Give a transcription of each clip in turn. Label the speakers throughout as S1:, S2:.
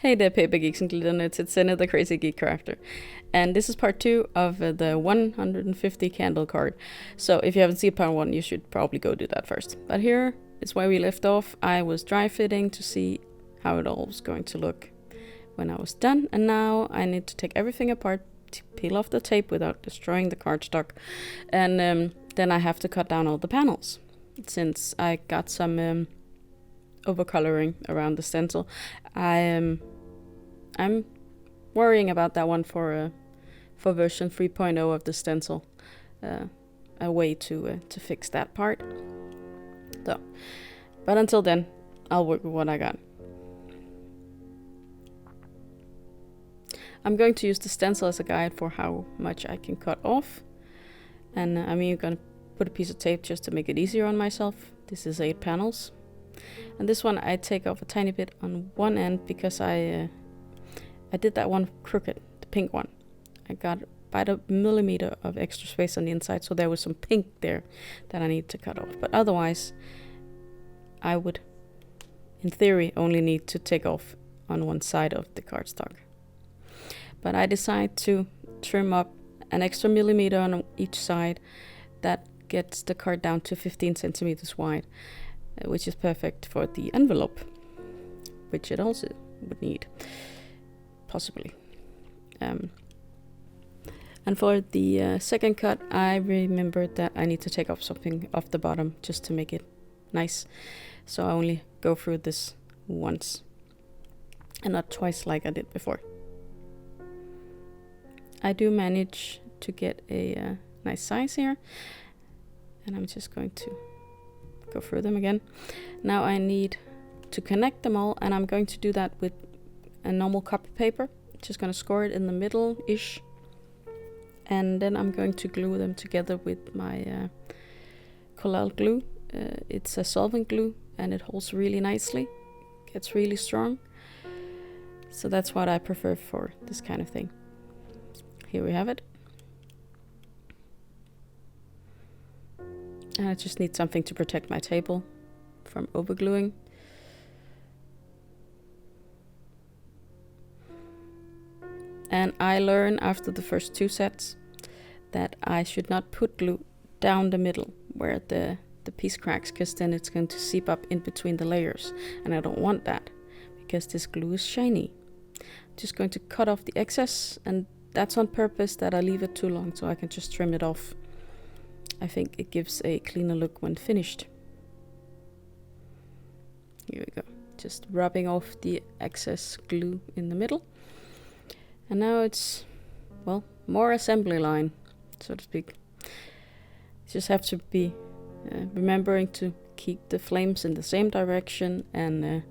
S1: Hey there, paper geeks and glitter nerds, it's Neenah the Crazy Geek character. And this is part 2 of the 150 candle card. So if you haven't seen part 1, you should probably go do that first. But here is where we left off. I was dry fitting to see how it all was going to look when I was done. And now I need to take everything apart to peel off the tape without destroying the cardstock. And then I have to cut down all the panels. Since I got some overcoloring around the stencil, I'm worrying about that one for version 3.0 of the stencil. A way to fix that part. So, but until then, I'll work with what I got. I'm going to use the stencil as a guide for how much I can cut off, and I'm even going to put a piece of tape just to make it easier on myself. This is 8 panels. And this one I take off a tiny bit on one end because I did that one crooked, the pink one. I got about a millimeter of extra space on the inside, so there was some pink there that I need to cut off. But otherwise, I would, in theory, only need to take off on one side of the cardstock. But I decided to trim up an extra millimeter on each side. That gets the card down to 15 centimeters wide. Which is perfect for the envelope, which it also would need, possibly. And for the second cut, I remembered that I need to take off something off the bottom just to make it nice. So I only go through this once, and not twice like I did before. I do manage to get a nice size here, and I'm just going to go through them again. Now I need to connect them all, and I'm going to do that with a normal Copypaper. Just going to score it in the middle-ish, and then I'm going to glue them together with my Collal glue. It's a solvent glue, and it holds really nicely. Gets really strong. So that's what I prefer for this kind of thing. Here we have it. And I just need something to protect my table from overgluing. And I learned after the first 2 sets that I should not put glue down the middle where the piece cracks, because then it's going to seep up in between the layers. And I don't want that because this glue is shiny. I'm just going to cut off the excess, and that's on purpose that I leave it too long so I can just trim it off. I think it gives a cleaner look when finished. Here we go. Just rubbing off the excess glue in the middle. And now it's, well, more assembly line, so to speak. Just have to be remembering to keep the flames in the same direction and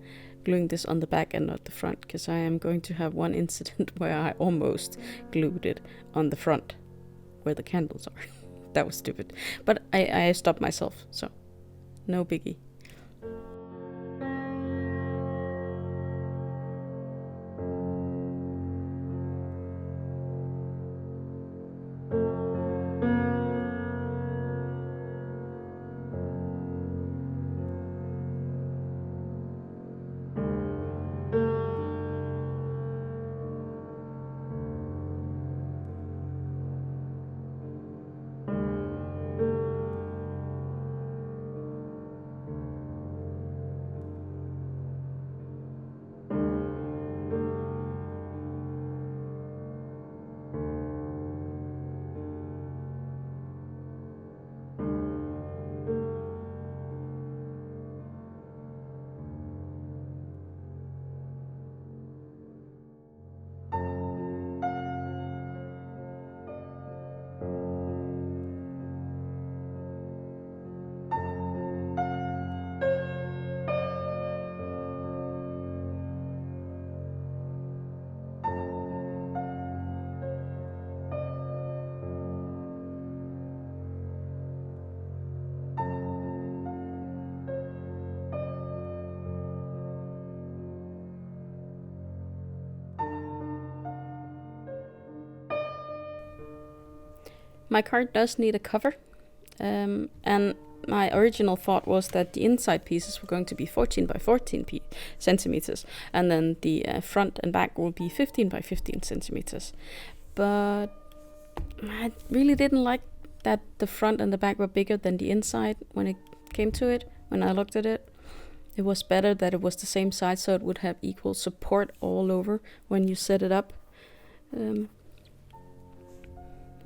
S1: gluing this on the back and not the front, because I am going to have one incident where I almost glued it on the front where the candles are. That was stupid, but I stopped myself, so no biggie. My card does need a cover, and my original thought was that the inside pieces were going to be 14 by 14 centimeters, and then the front and back will be 15 by 15 centimeters. But I really didn't like that the front and the back were bigger than the inside when it came to it. When I looked at it, it was better that it was the same size, so it would have equal support all over when you set it up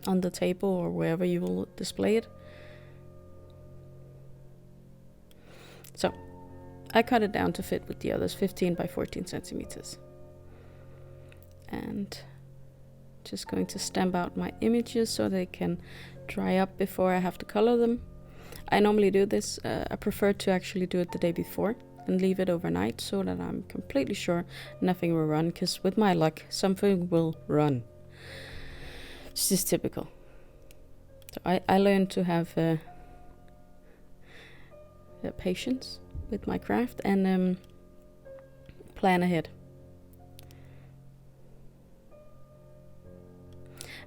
S1: on the table or wherever you will display it. So I cut it down to fit with the others, 15 by 14 centimeters. And just going to stamp out my images so they can dry up before I have to color them. I normally do this, I prefer to actually do it the day before and leave it overnight so that I'm completely sure nothing will run, because with my luck, something will run. It's just typical. So I learned to have patience with my craft and plan ahead.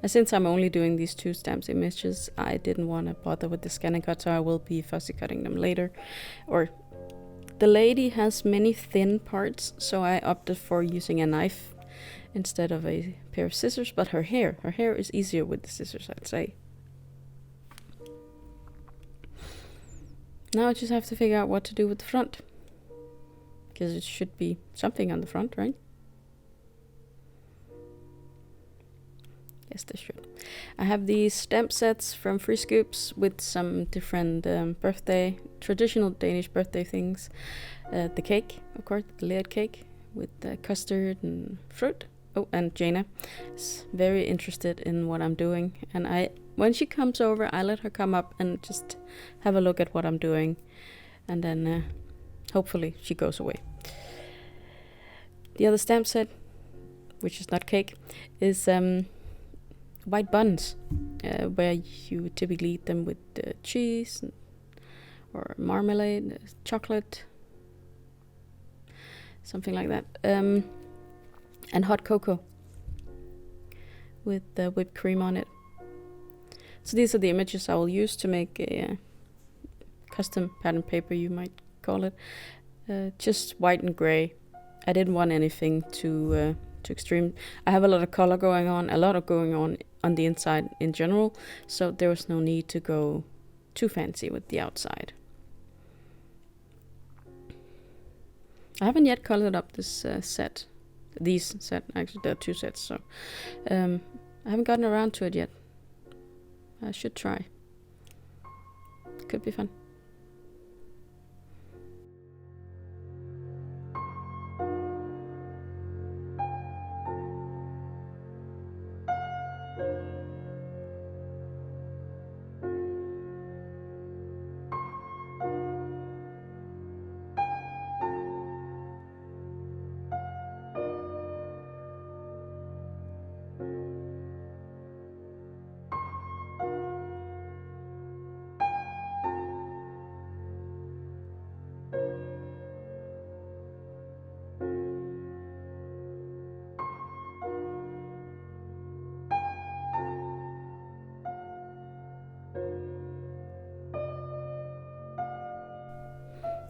S1: And since I'm only doing these 2 stamps images, I didn't want to bother with the ScanNCut, so I will be fussy cutting them later. Or the lady has many thin parts, so I opted for using a knife instead of a pair of scissors. But her hair is easier with the scissors, I'd say. Now I just have to figure out what to do with the front, because it should be something on the front, right? Yes, they should. I have these stamp sets from Free Scoops with some different traditional Danish birthday things. The cake, of course, the layered cake with custard and fruit. Oh, and Jaina is very interested in what I'm doing. And when she comes over, I let her come up and just have a look at what I'm doing. And then hopefully she goes away. The other stamp set, which is not cake, is white buns, where you typically eat them with cheese or marmalade, chocolate, something like that, and hot cocoa with whipped cream on it. So these are the images I will use to make a custom pattern paper, you might call it, just white and gray. I didn't want anything too extreme. I have a lot of color going on the inside in general, so there was no need to go too fancy with the outside. I haven't yet colored up this set. Actually there are 2 sets, so I haven't gotten around to it yet. I should try. Could be fun.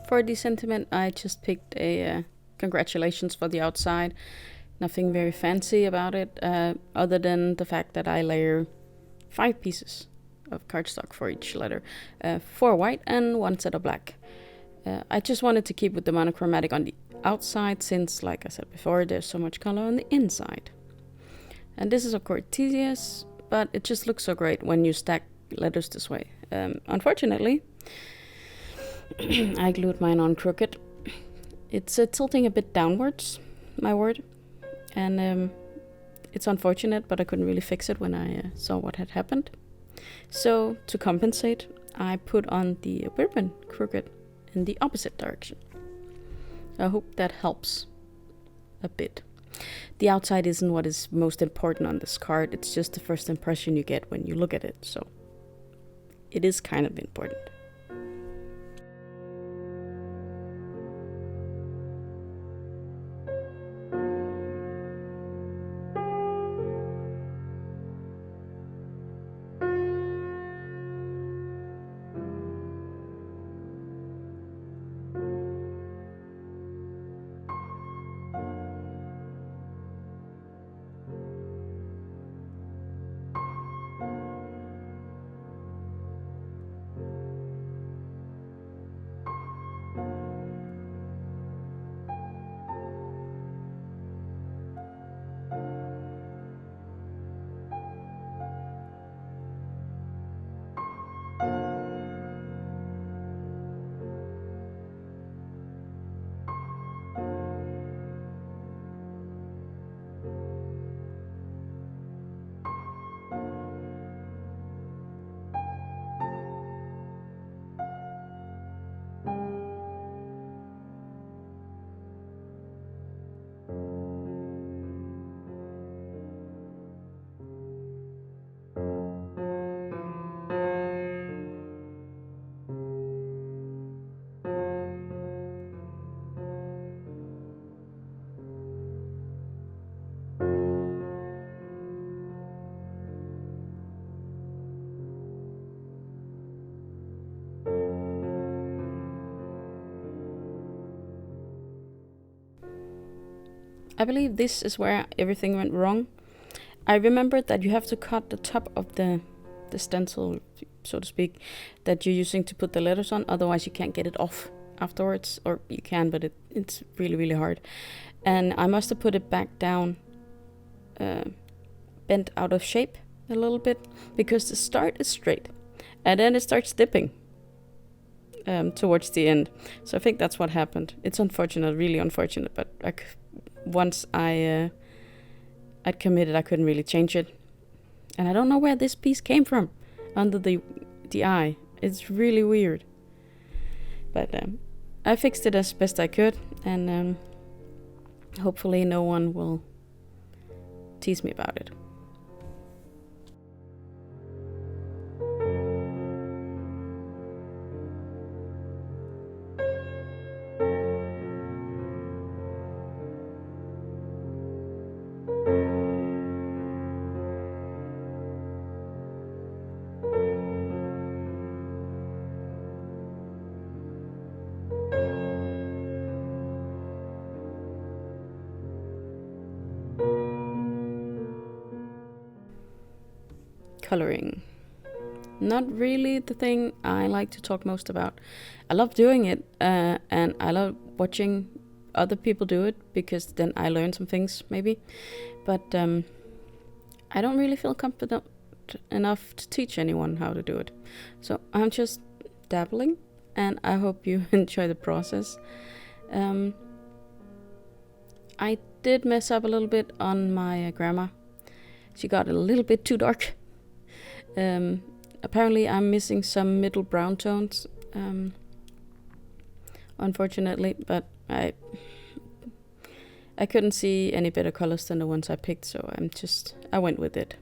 S1: For the sentiment, I just picked a congratulations for the outside. Nothing very fancy about it, other than the fact that I layer 5 pieces of cardstock for each letter, 4 white and 1 set of black. I just wanted to keep with the monochromatic on the outside, since, like I said before, there's so much color on the inside. And this is of course tedious, but it just looks so great when you stack letters this way. Unfortunately, I glued mine on crooked. It's tilting a bit downwards, my word, and it's unfortunate, but I couldn't really fix it when I saw what had happened. So to compensate, I put on the ribbon crooked in the opposite direction. I hope that helps a bit. The outside isn't what is most important on this card, it's just the first impression you get when you look at it, so it is kind of important. I believe this is where everything went wrong. I remembered that you have to cut the top of the stencil, so to speak, that you're using to put the letters on, otherwise you can't get it off afterwards, or you can, but it's really, really hard. And I must have put it back down, bent out of shape a little bit, because the start is straight, and then it starts dipping towards the end. So I think that's what happened. It's unfortunate, really unfortunate, but once I'd committed, I couldn't really change it. And I don't know where this piece came from under the eye. It's really weird. But I fixed it as best I could, and hopefully no one will tease me about it. Coloring. Not really the thing I like to talk most about. I love doing it, and I love watching other people do it, because then I learn some things maybe. But I don't really feel confident enough to teach anyone how to do it. So I'm just dabbling, and I hope you enjoy the process. I did mess up a little bit on my grandma. She got a little bit too dark. Apparently I'm missing some middle brown tones, unfortunately, but I couldn't see any better colors than the ones I picked, so I went with it.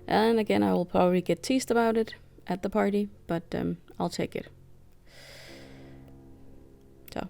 S1: And again, I will probably get teased about it at the party, but I'll take it. So.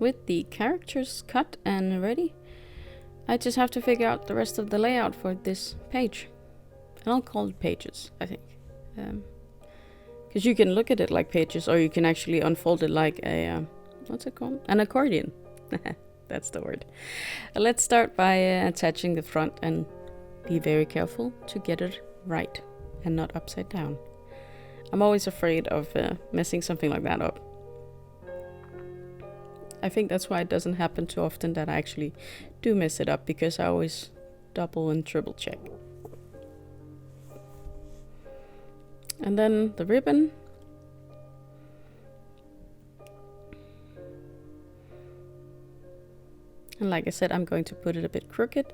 S1: with the characters cut and ready. I just have to figure out the rest of the layout for this page. And I'll call it pages, I think. Because you can look at it like pages, or you can actually unfold it like a, what's it called? An accordion. That's the word. Let's start by attaching the front and be very careful to get it right and not upside down. I'm always afraid of messing something like that up. I think that's why it doesn't happen too often that I actually do mess it up, because I always double and triple check. And then the ribbon. And like I said, I'm going to put it a bit crooked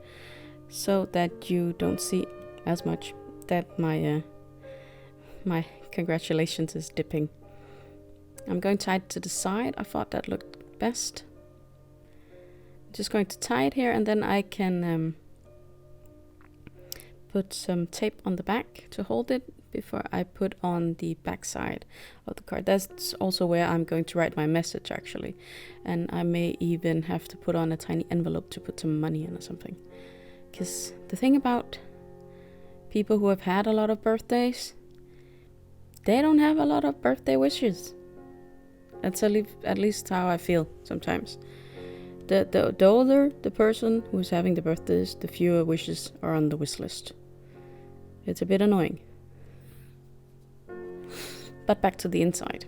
S1: so that you don't see as much that my my congratulations is dipping. I'm going to tie it to the side. I thought that looked best. Just going to tie it here, and then I can put some tape on the back to hold it before I put on the back side of the card. That's also where I'm going to write my message, actually. And I may even have to put on a tiny envelope to put some money in or something. Because the thing about people who have had a lot of birthdays, they don't have a lot of birthday wishes. That's at least how I feel sometimes. The older the person who's having the birthdays, the fewer wishes are on the wish list. It's a bit annoying. But back to the inside.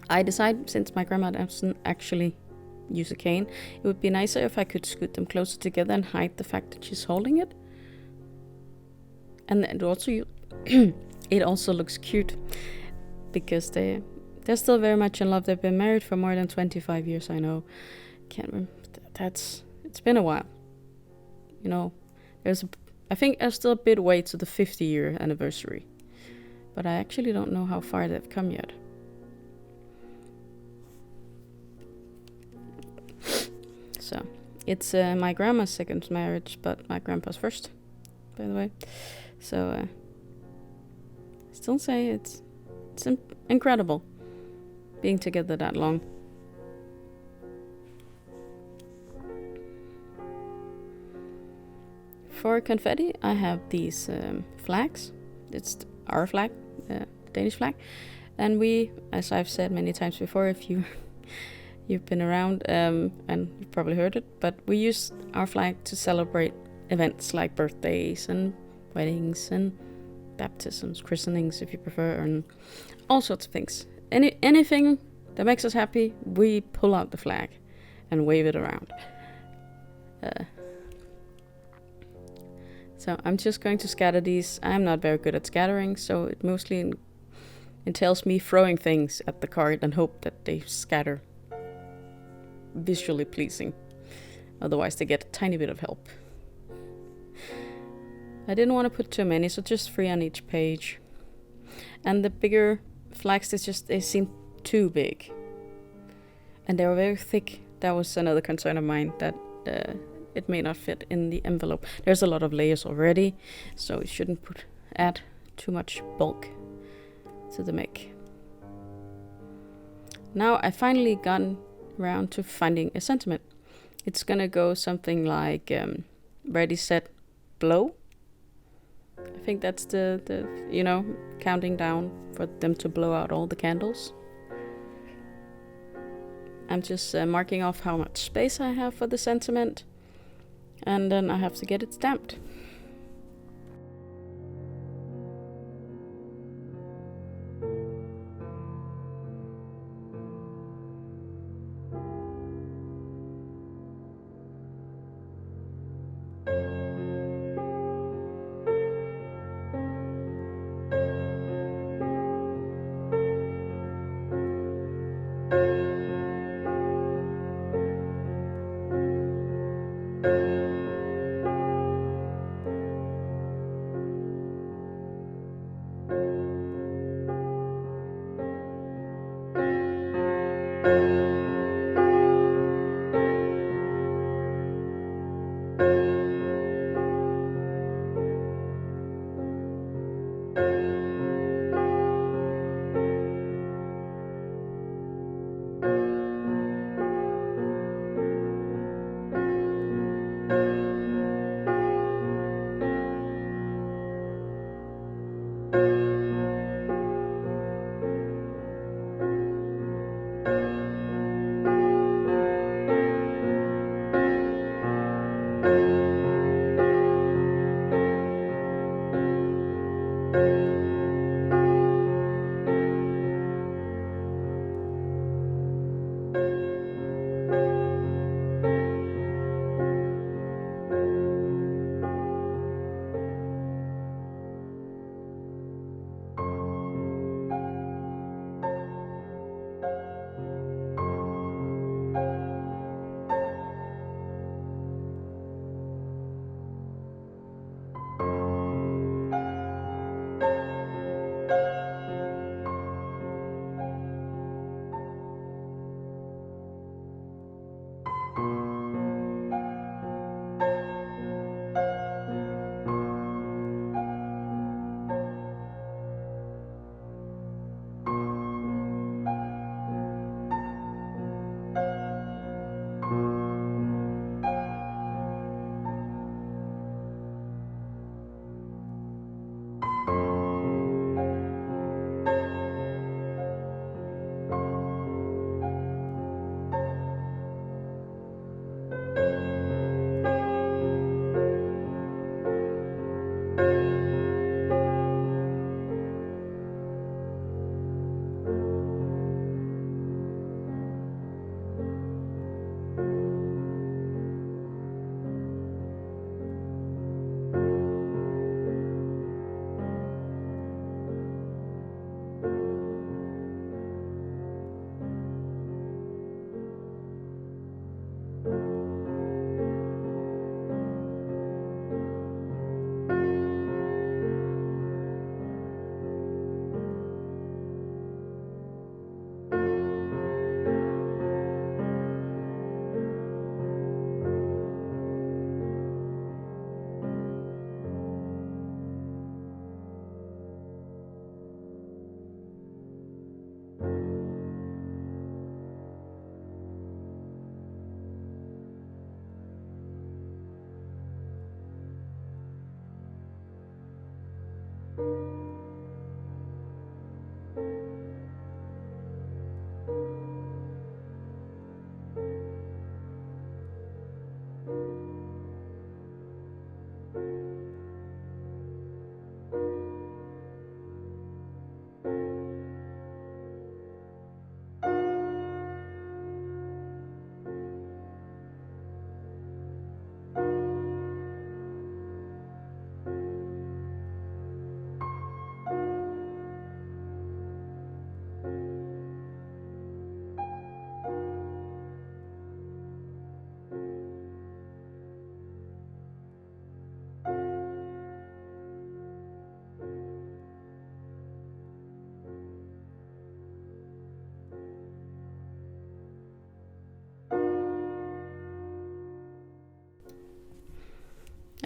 S1: I decided, since my grandma doesn't actually use a cane, it would be nicer if I could scoot them closer together and hide the fact that she's holding it. And it also looks cute, because they're still very much in love. They've been married for more than 25 years, I know. Can't remember. It's been a while. You know, I think there's still a bit way to the 50-year anniversary. But I actually don't know how far they've come yet. So, it's my grandma's second marriage, but my grandpa's first, by the way. So, I still say it's incredible being together that long. For confetti, I have these flags. It's our flag, Danish flag, and we, as I've said many times before, if you've been around and you've probably heard it, but we use our flag to celebrate events like birthdays and weddings and baptisms, christenings if you prefer, and all sorts of things. Anything that makes us happy, we pull out the flag and wave it around. So I'm just going to scatter these. I'm not very good at scattering, so it mostly entails me throwing things at the card and hope that they scatter visually pleasing. Otherwise they get a tiny bit of help. I didn't want to put too many, so just 3 on each page. And the bigger flags, they seem too big. And they were very thick. That was another concern of mine, that it may not fit in the envelope. There's a lot of layers already, so you shouldn't add too much bulk to the make. Now I finally gotten around to finding a sentiment. It's gonna go something like ready, set, blow. I think that's the counting down for them to blow out all the candles. I'm just marking off how much space I have for the sentiment, and then I have to get it stamped.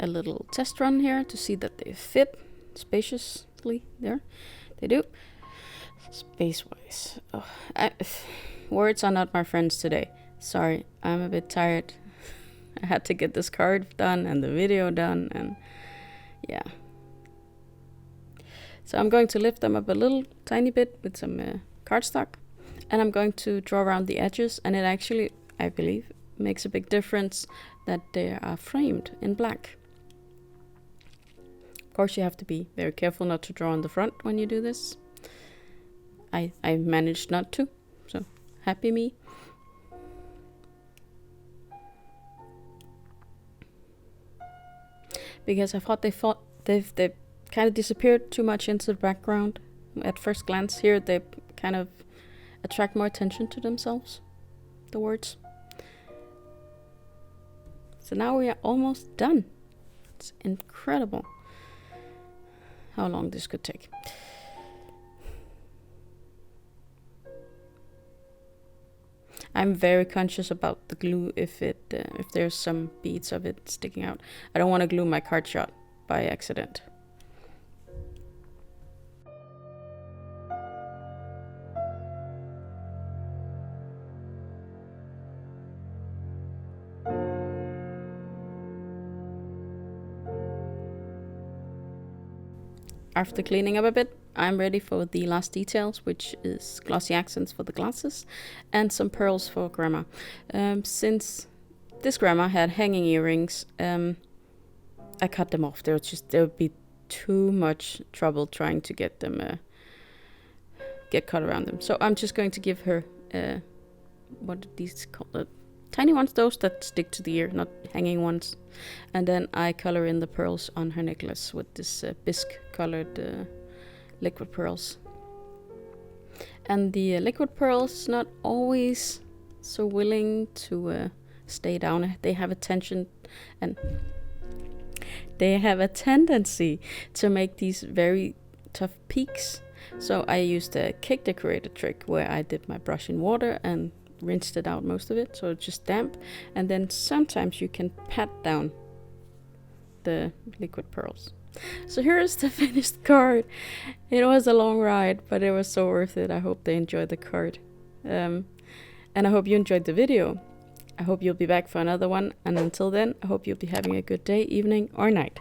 S1: A little test run here to see that they fit spaciously there. They do. Space-wise. Oh, words are not my friends today. Sorry, I'm a bit tired. I had to get this card done and the video done, and yeah. So I'm going to lift them up a little tiny bit with some cardstock, and I'm going to draw around the edges, and it actually, I believe, makes a big difference that they are framed in black. Of course, you have to be very careful not to draw on the front when you do this. I managed not to, so happy me. Because I thought they've kind of disappeared too much into the background at first glance. Here they kind of attract more attention to themselves, the words. So now we are almost done. It's incredible how long this could take. I'm very conscious about the glue if there's some beads of it sticking out. I don't want to glue my card shot by accident. after cleaning up a bit, I'm ready for the last details, which is glossy accents for the glasses and some pearls for grandma. Since this grandma had hanging earrings, I cut them off. There would be too much trouble trying to get them get cut around them. So I'm just going to give her what are these called? Tiny ones, those that stick to the ear, not hanging ones. And then I color in the pearls on her necklace with this bisque colored liquid pearls. And the liquid pearls not always so willing to stay down. They have a tension and they have a tendency to make these very tough peaks. So I used a cake decorator trick where I dipped my brush in water and rinsed it out, most of it, so it's just damp. And then sometimes you can pat down the liquid pearls. So here's the finished card. It was a long ride, but it was so worth it. I hope they enjoyed the card. And I hope you enjoyed the video. I hope you'll be back for another one. And until then, I hope you'll be having a good day, evening, or night.